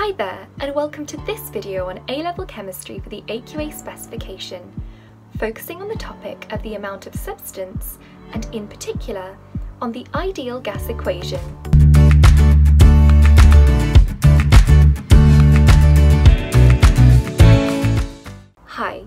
Hi there, and welcome to this video on A-level chemistry for the AQA specification, focusing on the topic of the amount of substance, and in particular, on the ideal gas equation. Hi,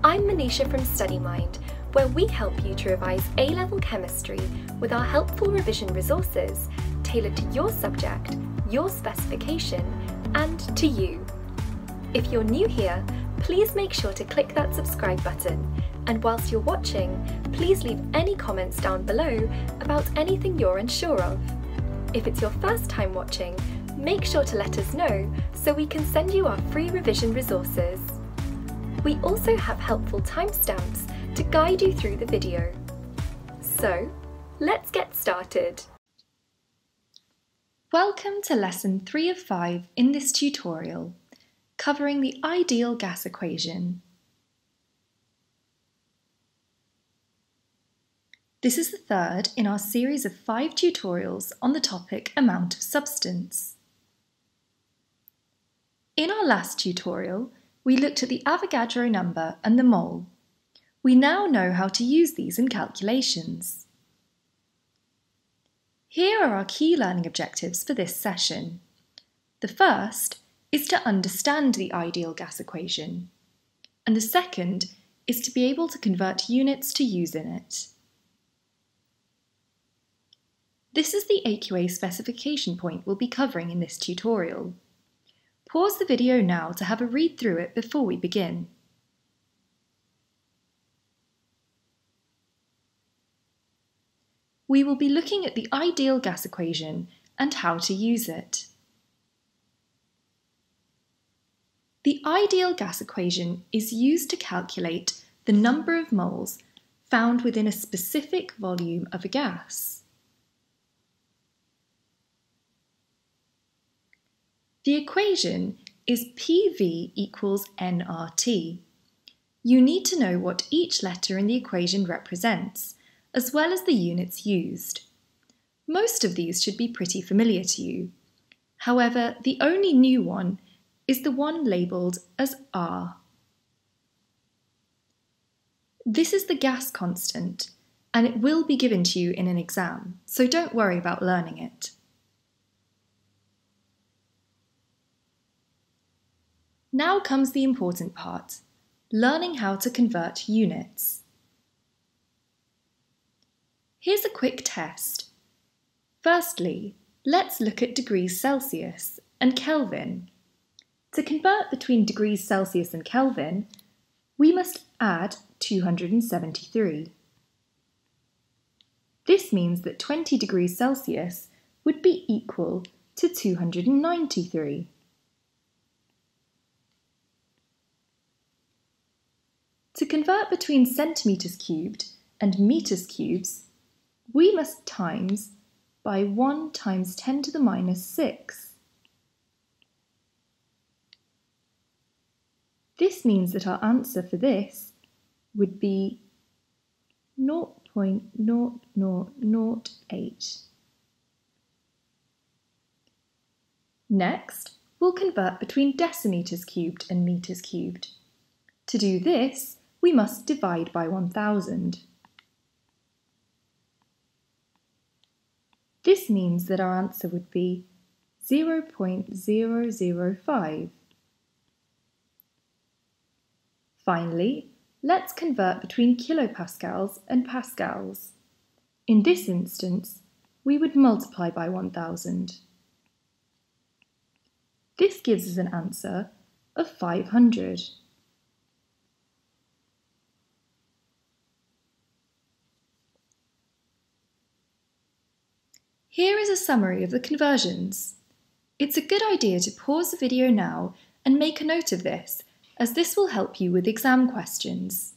I'm Manisha from StudyMind, where we help you to revise A-level chemistry with our helpful revision resources tailored to your subject, your specification, and to you. If you're new here, please make sure to click that subscribe button, and whilst you're watching, please leave any comments down below about anything you're unsure of. If it's your first time watching, make sure to let us know so we can send you our free revision resources. We also have helpful timestamps to guide you through the video. So, let's get started. Welcome to lesson 3 of 5 in this tutorial, covering the ideal gas equation. This is the third in our series of 5 tutorials on the topic amount of substance. In our last tutorial, we looked at the Avogadro number and the mole. We now know how to use these in calculations. Here are our key learning objectives for this session. The first is to understand the ideal gas equation, and the second is to be able to convert units to use in it. This is the AQA specification point we'll be covering in this tutorial. Pause the video now to have a read through it before we begin. We will be looking at the ideal gas equation and how to use it. The ideal gas equation is used to calculate the number of moles found within a specific volume of a gas. The equation is PV equals nRT. You need to know what each letter in the equation represents, as well as the units used. Most of these should be pretty familiar to you. However, the only new one is the one labelled as R. This is the gas constant, and it will be given to you in an exam, so don't worry about learning it. Now comes the important part, learning how to convert units. Here's a quick test. Firstly, let's look at degrees Celsius and Kelvin. To convert between degrees Celsius and Kelvin, we must add 273. This means that 20 degrees Celsius would be equal to 293. To convert between centimetres cubed and metres cubes, we must times by 1 times 10 to the minus 6. This means that our answer for this would be 0.0008. Next, we'll convert between decimetres cubed and metres cubed. To do this, we must divide by 1000. This means that our answer would be 0.005. Finally, let's convert between kilopascals and pascals. In this instance, we would multiply by 1000. This gives us an answer of 500. Here is a summary of the conversions. It's a good idea to pause the video now and make a note of this, as this will help you with exam questions.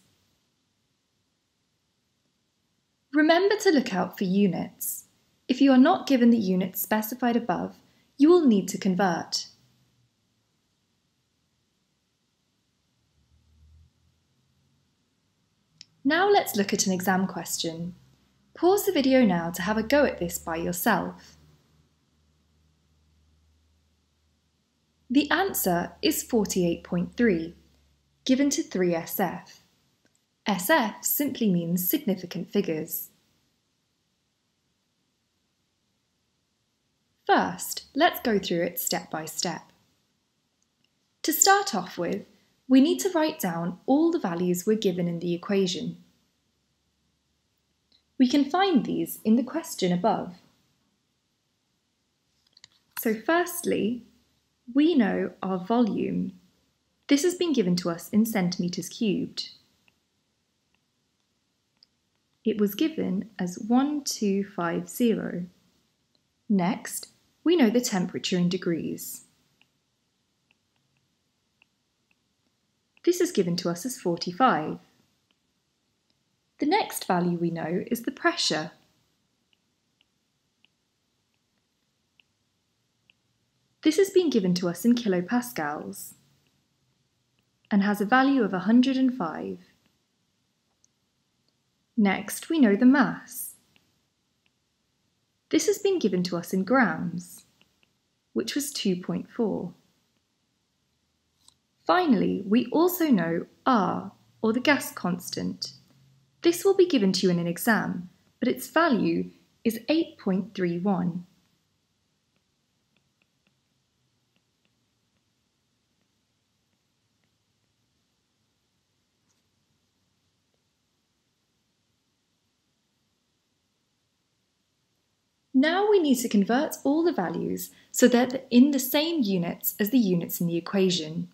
Remember to look out for units. If you are not given the units specified above, you will need to convert. Now let's look at an exam question. Pause the video now to have a go at this by yourself. The answer is 48.3, given to 3SF. SF simply means significant figures. First, let's go through it step by step. To start off with, we need to write down all the values we're given in the equation. We can find these in the question above. So firstly, we know our volume. This has been given to us in centimetres cubed. It was given as 1250. Next, we know the temperature in degrees. This is given to us as 45. The next value we know is the pressure. This has been given to us in kilopascals and has a value of 105. Next, we know the mass. This has been given to us in grams, which was 2.4. Finally, we also know R, or the gas constant. This will be given to you in an exam, but its value is 8.31. Now we need to convert all the values so that they're in the same units as the units in the equation.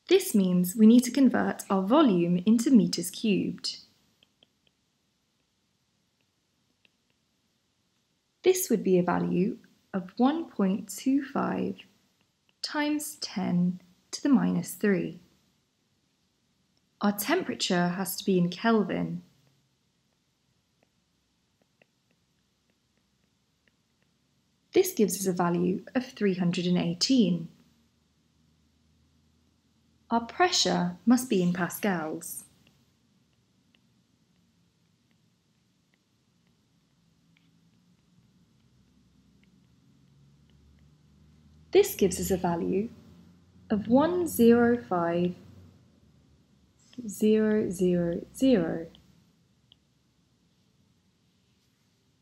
This means we need to convert our volume into meters cubed. This would be a value of 1.25 times 10 to the minus 3. Our temperature has to be in Kelvin. This gives us a value of 318. Our pressure must be in pascals. This gives us a value of 105,000.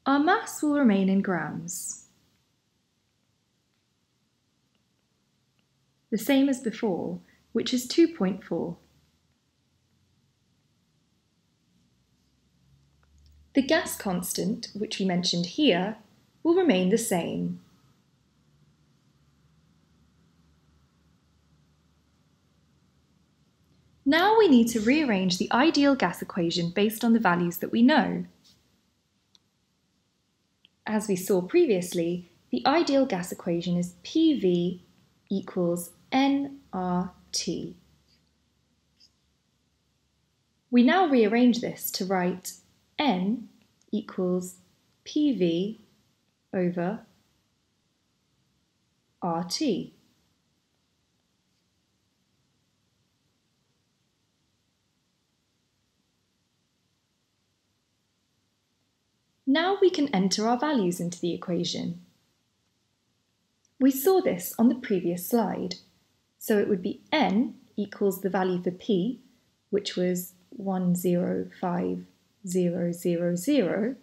Our mass will remain in grams. The same as before, which is 2.4. The gas constant, which we mentioned here, will remain the same. Now we need to rearrange the ideal gas equation based on the values that we know. As we saw previously, the ideal gas equation is PV equals nRT. We now rearrange this to write N equals PV over RT. Now we can enter our values into the equation. We saw this on the previous slide. So it would be N equals the value for P, which was 105,000,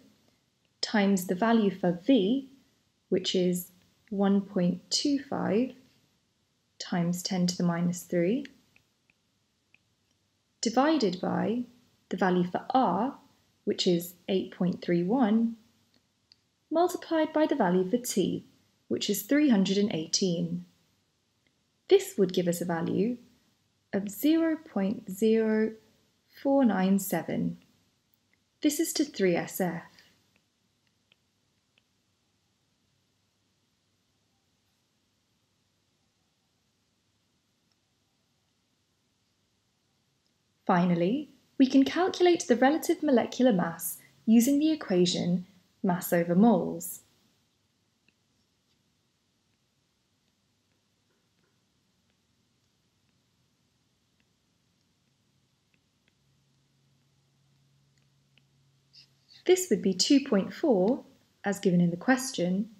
times the value for V, which is 1.25 times 10 to the minus 3, divided by the value for R, which is 8.31, multiplied by the value for T, which is 318. This would give us a value of 0.0497. This is to 3SF. Finally, we can calculate the relative molecular mass using the equation mass over moles. This would be 2.4, as given in the question,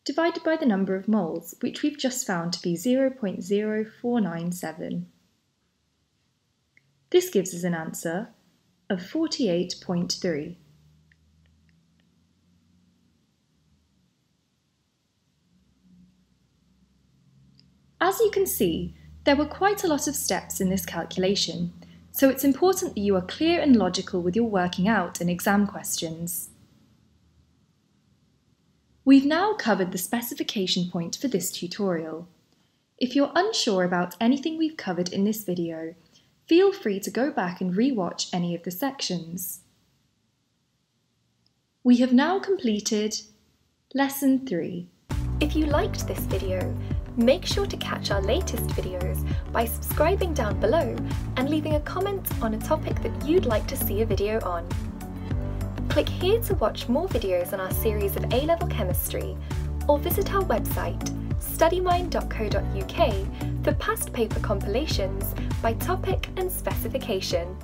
divided by the number of moles, which we've just found to be 0.0497. This gives us an answer of 48.3. As you can see, there were quite a lot of steps in this calculation, so it's important that you are clear and logical with your working out in exam questions. We've now covered the specification point for this tutorial. If you're unsure about anything we've covered in this video, feel free to go back and re-watch any of the sections. We have now completed Lesson 3. If you liked this video, make sure to catch our latest videos by subscribing down below and leaving a comment on a topic that you'd like to see a video on. Click here to watch more videos on our series of A-level chemistry, or visit our website studymind.co.uk for past paper compilations by topic and specification.